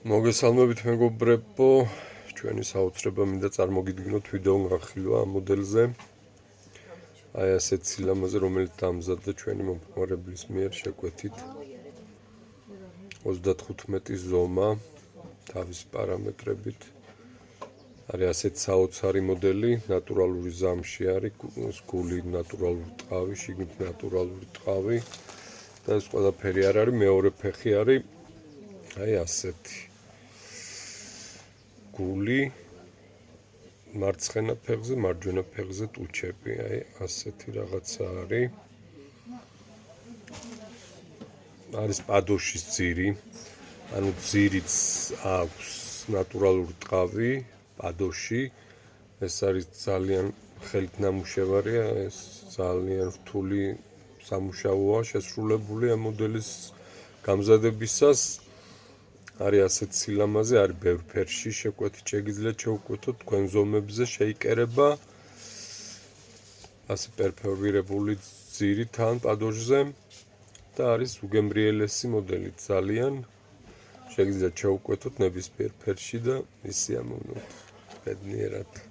მოგესალმებით მეგობრებო, ჩვენი საოცრება მინდა წარმოგიდგინოთ ვიდეო განხილვა ამ მოდელზე. აი ასეთ სილამაზე, რომელიც დამზადდა ჩვენი მომხმარებლის მიერ შეკვეთით. 35 ზომა თავის პარამეტრებით. არის ასეთ საოცარი მოდელი, ნატურალური ზამში არის, გული ნატურალური ტყავი, შიგნით ნატურალური ტყავი და ეს ყველაფერი არ არის, მეორე ფეხი არის აი ასეთი. გული მარცხენა ფეხზე, მარჯვენა ფეხზე ტუჩები, აი ასეთი რაღაცა არის. არის პადოშის ძირი, ანუ ძირიც აქვს ნატურალური ტყავი, პადოში. ეს არის ძალიან ხელით ნამუშევარია, ეს ძალიან რთული სამუშაოა შესრულებული ამ მოდელის გამზადებისას. არის ასეთ სილამაზე, არის ბევრ ფერში შეკვეთით, შეგიძლიათ შევკვეთოთ თქვენ ზომებზე, შეიკერება ასე პერფორირებული ძირით ან პადოშზე და არის უგემრიელესი მოდელი ძალიან. შეგიძლიათ შევკვეთოთ ნებისმიერ ფერში და ისე ამოვნოთ ბედნიერად.